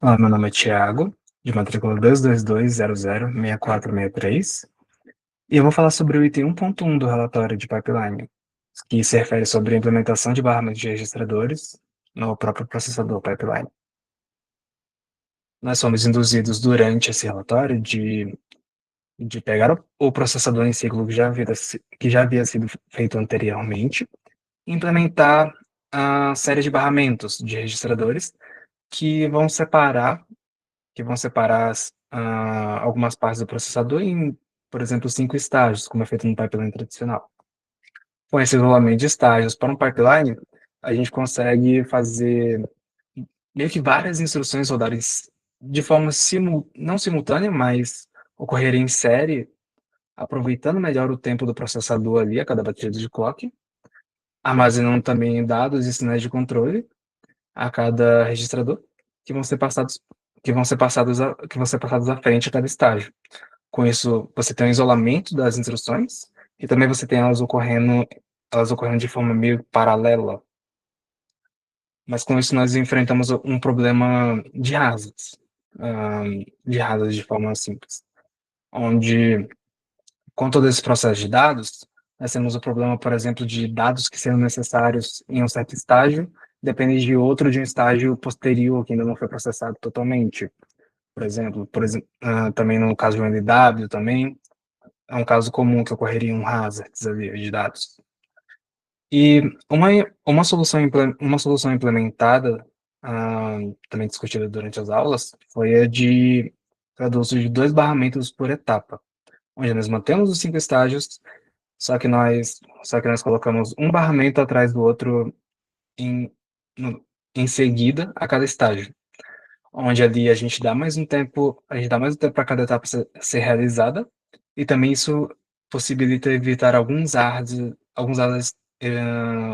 Olá, meu nome é Thiago, de matrícula 222006463, e eu vou falar sobre o item 1.1 do relatório de pipeline, que se refere sobre a implementação de barras de registradores no próprio processador pipeline. Nós fomos induzidos durante esse relatório de pegar o processador em ciclo que já havia sido feito anteriormente e implementar a série de barramentos de registradores que vão separar algumas partes do processador em, por exemplo, 5 estágios, como é feito no pipeline tradicional. Com esse isolamento de estágios para um pipeline, a gente consegue fazer meio que várias instruções rodarem de forma não simultânea, mas ocorrerem em série, aproveitando melhor o tempo do processador ali a cada batida de clock, armazenando também dados e sinais de controle a cada registrador que vão ser passados que vão ser passados à frente a cada estágio. Com isso, você tem um isolamento das instruções e também você tem elas ocorrendo de forma meio paralela. Mas com isso nós enfrentamos um problema de hazards, de hazards de forma simples, onde com todo esse processo de dados, nós temos o problema, por exemplo, de dados que serão necessários em um certo estágio, dependem de um estágio posterior que ainda não foi processado totalmente. Também no caso do NW também, é um caso comum que ocorreria um hazards ali de dados. E uma solução implementada, também discutida durante as aulas, foi a do uso de 2 barramentos por etapa, onde nós mantemos os 5 estágios, só que nós colocamos um barramento atrás do outro em, em seguida a cada estágio, onde ali a gente dá mais um tempo para cada etapa ser realizada, e também isso possibilita evitar alguns ARDs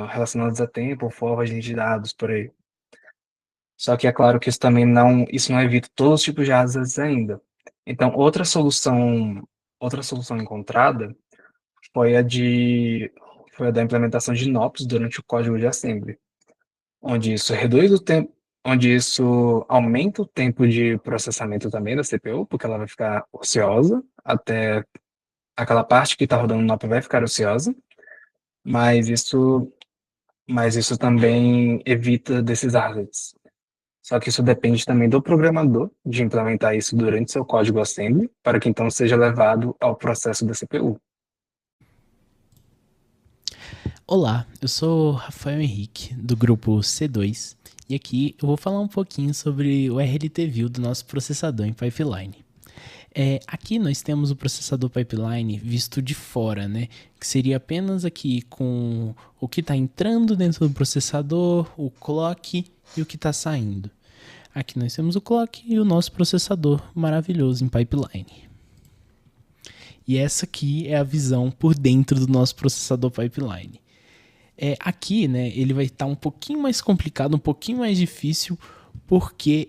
relacionados a tempo, formas de dados, por aí. Só que é claro que isso não evita todos os tipos de ARDs ainda. Então, outra solução encontrada foi foi a da implementação de NOPs durante o código de assembly, onde isso reduz o tempo, onde isso aumenta o tempo de processamento também da CPU, porque ela vai ficar ociosa, até aquela parte que está rodando no NOP vai ficar ociosa, mas isso, mas isso também evita desses hazards. Só que isso depende também do programador de implementar isso durante seu código assembly, para que então seja levado ao processo da CPU. Olá, eu sou Rafael Henrique, do grupo C2, e aqui eu vou falar um pouquinho sobre o RLT View do nosso processador em pipeline. Aqui nós temos o processador pipeline visto de fora, né? Que seria apenas aqui com o que está entrando dentro do processador, o clock e o que está saindo. Aqui nós temos o clock e o nosso processador maravilhoso em pipeline. E essa aqui é a visão por dentro do nosso processador pipeline. Aqui, né, ele vai estar um pouquinho mais complicado, um pouquinho mais difícil, porque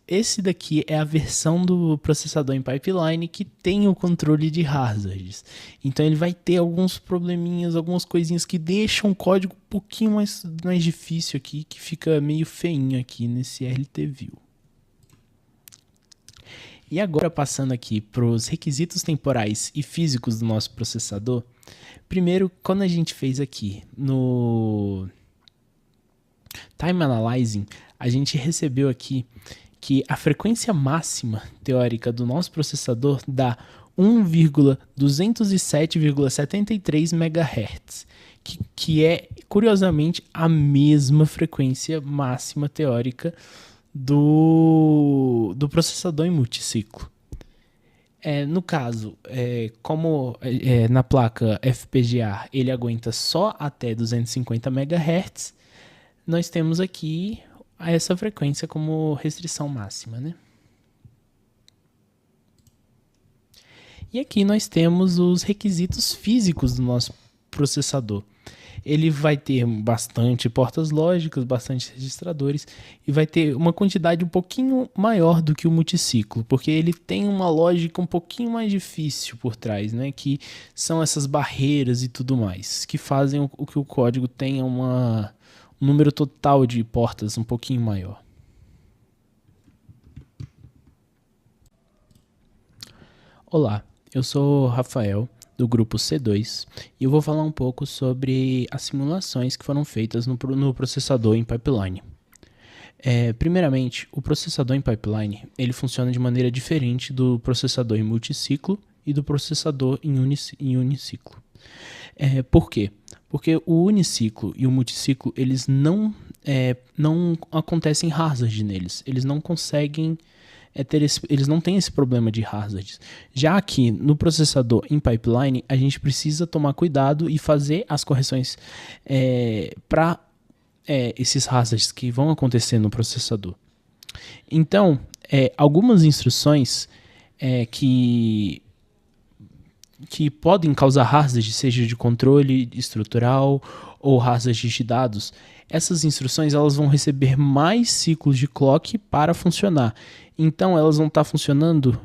esse daqui é a versão do processador em pipeline que tem o controle de hazards. Então ele vai ter alguns probleminhas, algumas coisinhas que deixam o código um pouquinho mais difícil aqui, que fica meio feinho aqui nesse RLT View. E agora passando aqui para os requisitos temporais e físicos do nosso processador. Primeiro, quando a gente fez aqui no Time Analyzing, a gente recebeu aqui que a frequência máxima teórica do nosso processador dá 1,207,73 MHz, que é, curiosamente, a mesma frequência máxima teórica do processador em multiciclo. No caso, como na placa FPGA ele aguenta só até 250 MHz, nós temos aqui essa frequência como restrição máxima, né? E aqui nós temos os requisitos físicos do nosso processador. Ele vai ter bastante portas lógicas, bastante registradores e vai ter uma quantidade um pouquinho maior do que o multiciclo, porque ele tem uma lógica um pouquinho mais difícil por trás, né? Que são essas barreiras e tudo mais, que fazem o que o código tenha um número total de portas um pouquinho maior. Olá, eu sou o Rafael, do grupo C2, e eu vou falar um pouco sobre as simulações que foram feitas no processador em pipeline. Primeiramente, o processador em pipeline ele funciona de maneira diferente do processador em multiciclo e do processador em uniciclo. Por quê? Porque o uniciclo e o multiciclo eles não acontecem hazard neles, eles não conseguem eles não têm esse problema de hazards. Já que no processador em pipeline, a gente precisa tomar cuidado e fazer as correções para esses hazards que vão acontecer no processador. Então, algumas instruções que podem causar hazards, seja de controle estrutural ou hazards de dados, essas instruções elas vão receber mais ciclos de clock para funcionar. Então, elas vão estar funcionando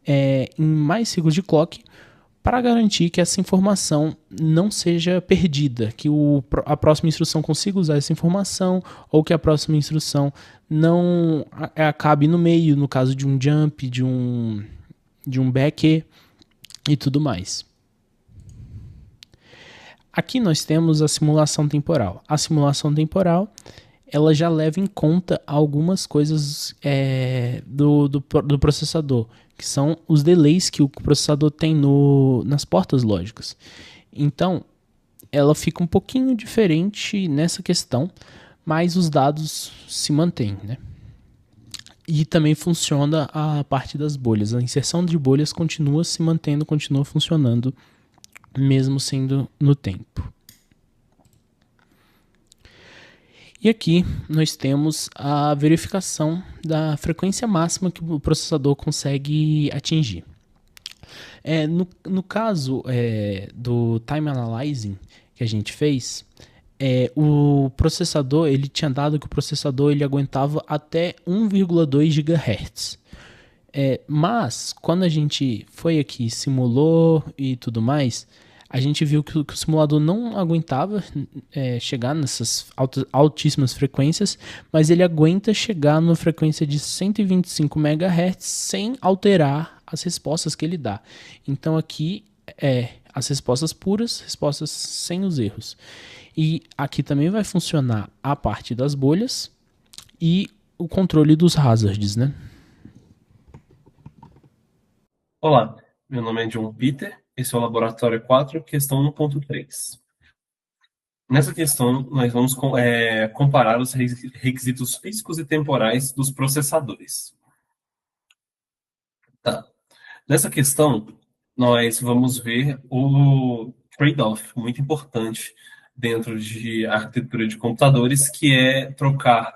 em mais ciclos de clock para garantir que essa informação não seja perdida, que a próxima instrução consiga usar essa informação ou que a próxima instrução não acabe no meio, no caso de um jump, de um back e tudo mais. Aqui nós temos a simulação temporal. A simulação temporal ela já leva em conta algumas coisas do processador, que são os delays que o processador tem nas portas lógicas. Então, ela fica um pouquinho diferente nessa questão, mas os dados se mantêm, né? E também funciona a parte das bolhas. A inserção de bolhas continua se mantendo, continua funcionando, mesmo sendo no tempo. E aqui nós temos a verificação da frequência máxima que o processador consegue atingir. No caso do time analyzing que a gente fez, o processador ele tinha dado que o processador ele aguentava até 1,2 GHz. Mas quando a gente foi aqui, simulou e tudo mais, a gente viu que o simulador não aguentava chegar nessas altíssimas frequências, mas ele aguenta chegar numa frequência de 125 MHz sem alterar as respostas que ele dá. Então aqui as respostas puras, respostas sem os erros. E aqui também vai funcionar a parte das bolhas e o controle dos hazards, né? Olá, meu nome é John Peter, esse é o Laboratório 4, questão 1.3. Nessa questão, nós vamos comparar os requisitos físicos e temporais dos processadores. Tá. Nessa questão, nós vamos ver o trade-off muito importante dentro de arquitetura de computadores, que é trocar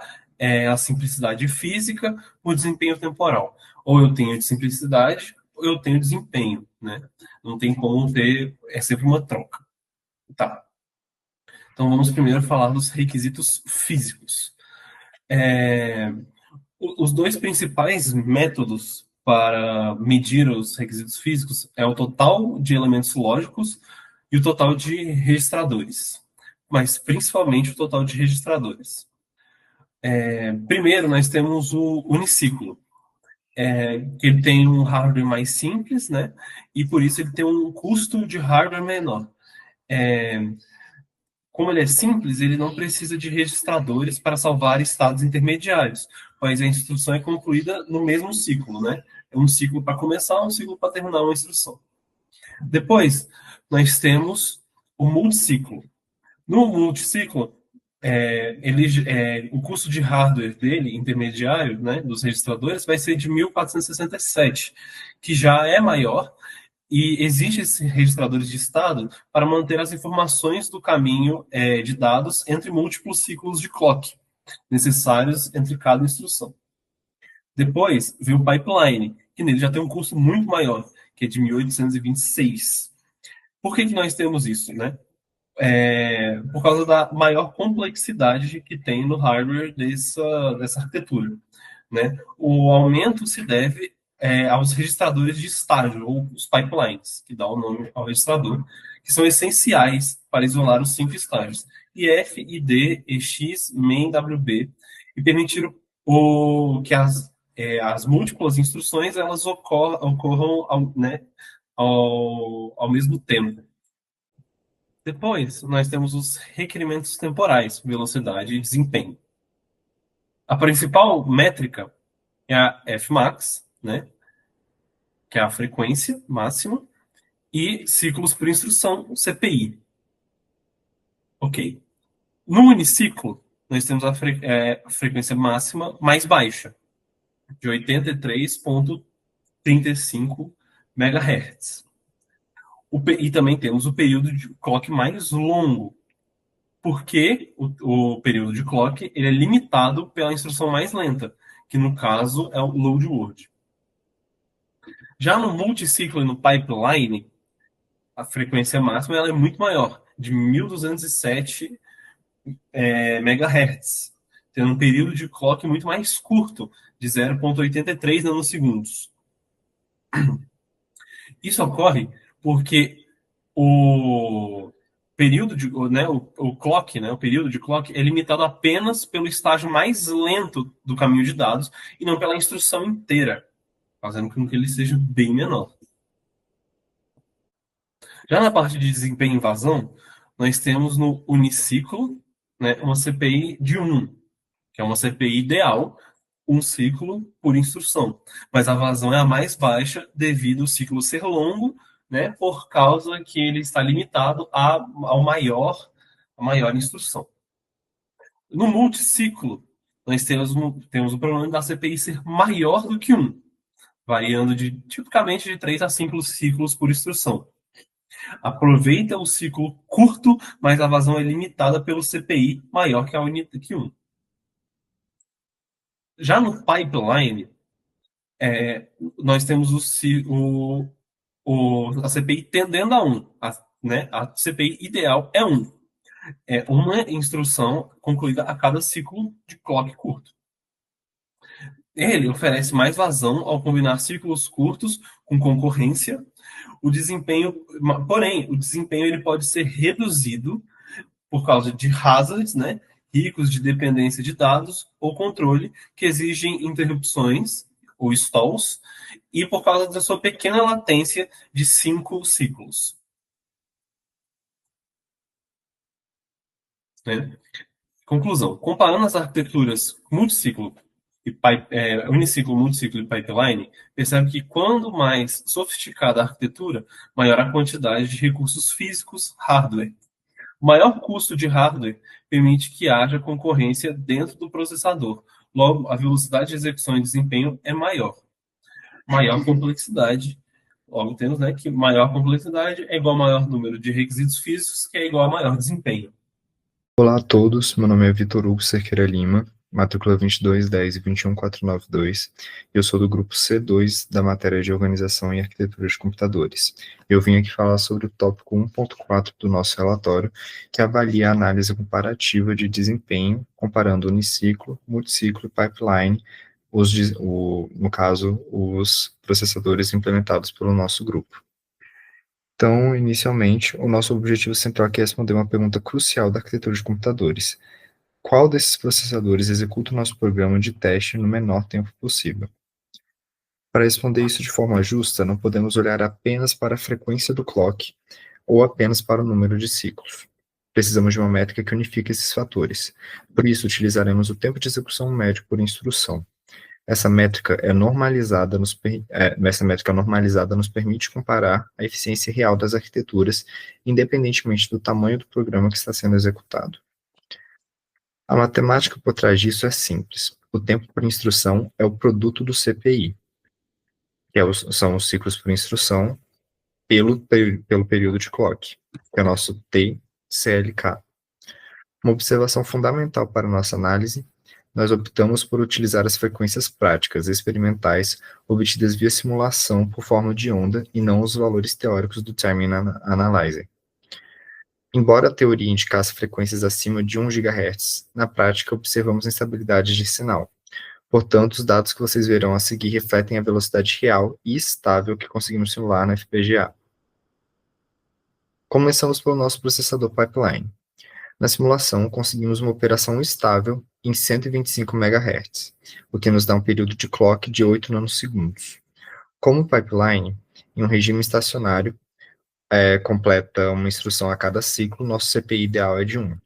a simplicidade física por desempenho temporal. Ou eu tenho simplicidade, ou eu tenho desempenho, né? Não tem como ter, é sempre uma troca. Tá. Então vamos primeiro falar dos requisitos físicos. Os dois principais métodos para medir os requisitos físicos é o total de elementos lógicos e o total de registradores, mas principalmente o total de registradores. Primeiro, nós temos o uniciclo, que ele tem um hardware mais simples, né? E por isso ele tem um custo de hardware menor. Como ele é simples, ele não precisa de registradores para salvar estados intermediários, pois a instrução é concluída no mesmo ciclo, né? É um ciclo para começar, um ciclo para terminar uma instrução. Depois, nós temos o multiciclo. No multiciclo, o custo de hardware dele, intermediário, né, dos registradores, vai ser de 1467, que já é maior, e existem esses registradores de estado para manter as informações do caminho de dados entre múltiplos ciclos de clock necessários entre cada instrução. Depois vem o pipeline, que nele já tem um custo muito maior, que é de 1826. Por que nós temos isso, né? Por causa da maior complexidade que tem no hardware dessa arquitetura, né? O aumento se deve aos registradores de estágio, ou os pipelines, que dá o nome ao registrador, que são essenciais para isolar os 5 estágios, IF, ID, EX, MEN, WB, e permitir que as as múltiplas instruções elas ocorram ao mesmo tempo. Depois, nós temos os requerimentos temporais, velocidade e desempenho. A principal métrica é a Fmax, né, que é a frequência máxima, e ciclos por instrução, CPI. Ok. No uniciclo, nós temos a frequência máxima mais baixa, de 83,35 MHz. E também temos o período de clock mais longo, porque o período de clock ele é limitado pela instrução mais lenta, que no caso é o load word. Já no multiciclo e no pipeline, a frequência máxima ela é muito maior, de 1207 MHz, tendo um período de clock muito mais curto, de 0,83 nanosegundos. Isso ocorre porque o período de, né, o clock, né, o período de clock é limitado apenas pelo estágio mais lento do caminho de dados e não pela instrução inteira, fazendo com que ele seja bem menor. Já na parte de desempenho e invasão, nós temos no uniciclo, né, uma CPI de 1, que é uma CPI ideal, um ciclo por instrução. Mas a vazão é a mais baixa devido ao ciclo ser longo, né, por causa que ele está limitado a maior instrução. No multiciclo, nós temos o problema da CPI ser maior do que 1, variando tipicamente de 3 a 5 ciclos por instrução. Aproveita o ciclo curto, mas a vazão é limitada pelo CPI maior que 1. Já no pipeline, nós temos a CPI tendendo a 1. A CPI ideal é 1. É uma instrução concluída a cada ciclo de clock curto. Ele oferece mais vazão ao combinar ciclos curtos com concorrência. Porém, o desempenho ele pode ser reduzido por causa de hazards, né, ricos de dependência de dados ou controle que exigem interrupções ou stalls e por causa da sua pequena latência de 5 ciclos. Né? Conclusão. Comparando as arquiteturas multiciclo, uniciclo, multiciclo e pipeline, percebe que quando mais sofisticada a arquitetura, maior a quantidade de recursos físicos, hardware. O maior custo de hardware permite que haja concorrência dentro do processador. Logo, a velocidade de execução e desempenho é maior. Maior complexidade. Logo, temos, né, que maior complexidade é igual a maior número de requisitos físicos, que é igual a maior desempenho. Olá a todos, meu nome é Vitor Hugo Cerqueira Lima, matrícula 2210 e 21492. Eu sou do grupo C2 da matéria de Organização e Arquitetura de Computadores. Eu vim aqui falar sobre o tópico 1.4 do nosso relatório, que avalia a análise comparativa de desempenho, comparando uniciclo, multiciclo e pipeline, no caso, os processadores implementados pelo nosso grupo. Então, inicialmente, o nosso objetivo central aqui é responder uma pergunta crucial da arquitetura de computadores. Qual desses processadores executa o nosso programa de teste no menor tempo possível? Para responder isso de forma justa, não podemos olhar apenas para a frequência do clock ou apenas para o número de ciclos. Precisamos de uma métrica que unifique esses fatores. Por isso, utilizaremos o tempo de execução médio por instrução. Essa métrica normalizada nos permite comparar a eficiência real das arquiteturas, independentemente do tamanho do programa que está sendo executado. A matemática por trás disso é simples. O tempo por instrução é o produto do CPI, que são os ciclos por instrução, pelo período de clock, que é o nosso TCLK. Uma observação fundamental para a nossa análise, nós optamos por utilizar as frequências práticas experimentais obtidas via simulação por forma de onda e não os valores teóricos do Timing Analyzer. Embora a teoria indicasse frequências acima de 1 GHz, na prática observamos instabilidade de sinal. Portanto, os dados que vocês verão a seguir refletem a velocidade real e estável que conseguimos simular na FPGA. Começamos pelo nosso processador pipeline. Na simulação, conseguimos uma operação estável em 125 MHz, o que nos dá um período de clock de 8 nanosegundos. Como pipeline, em um regime estacionário, completa uma instrução a cada ciclo, nosso CPI ideal é de 1.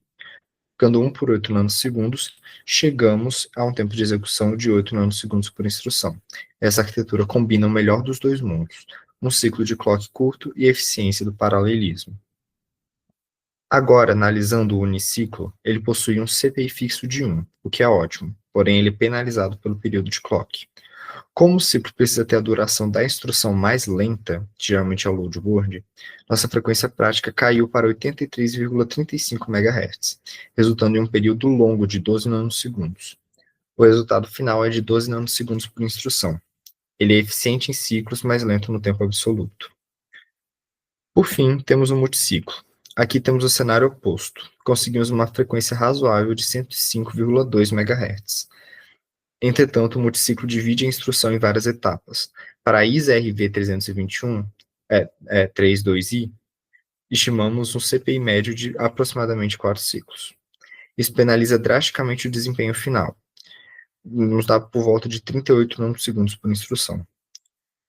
Ficando 1 por 8 nanosegundos, chegamos a um tempo de execução de 8 nanosegundos por instrução. Essa arquitetura combina o melhor dos dois mundos, um ciclo de clock curto e eficiência do paralelismo. Agora, analisando o uniciclo, ele possui um CPI fixo de 1, o que é ótimo, porém ele é penalizado pelo período de clock. Como o ciclo precisa ter a duração da instrução mais lenta, que geralmente é o load board, nossa frequência prática caiu para 83,35 MHz, resultando em um período longo de 12 nanosegundos. O resultado final é de 12 nanosegundos por instrução. Ele é eficiente em ciclos, mas lento no tempo absoluto. Por fim, temos o multiciclo. Aqui temos o cenário oposto. Conseguimos uma frequência razoável de 105,2 MHz. Entretanto, o multiciclo divide a instrução em várias etapas. Para a ISRV 321, 32i, estimamos um CPI médio de aproximadamente 4 ciclos. Isso penaliza drasticamente o desempenho final. Nos dá por volta de 38 nanosegundos por instrução.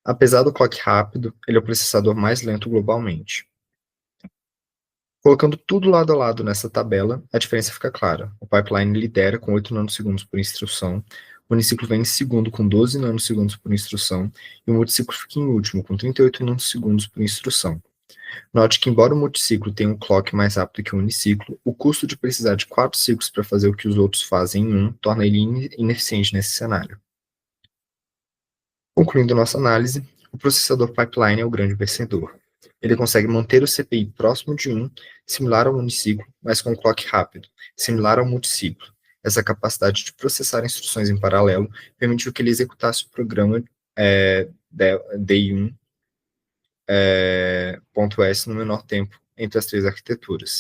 Apesar do clock rápido, ele é o processador mais lento globalmente. Colocando tudo lado a lado nessa tabela, a diferença fica clara. O pipeline lidera com 8 nanosegundos por instrução, o uniciclo vem em segundo com 12 nanosegundos por instrução, e o multiciclo fica em último com 38 nanosegundos por instrução. Note que, embora o multiciclo tenha um clock mais rápido que o uniciclo, o custo de precisar de 4 ciclos para fazer o que os outros fazem em um torna ele ineficiente nesse cenário. Concluindo nossa análise, o processador pipeline é o grande vencedor. Ele consegue manter o CPI próximo de 1, similar ao uniciclo, mas com clock rápido, similar ao multiciclo. Essa capacidade de processar instruções em paralelo permitiu que ele executasse o programa DI1.S no menor tempo entre as três arquiteturas.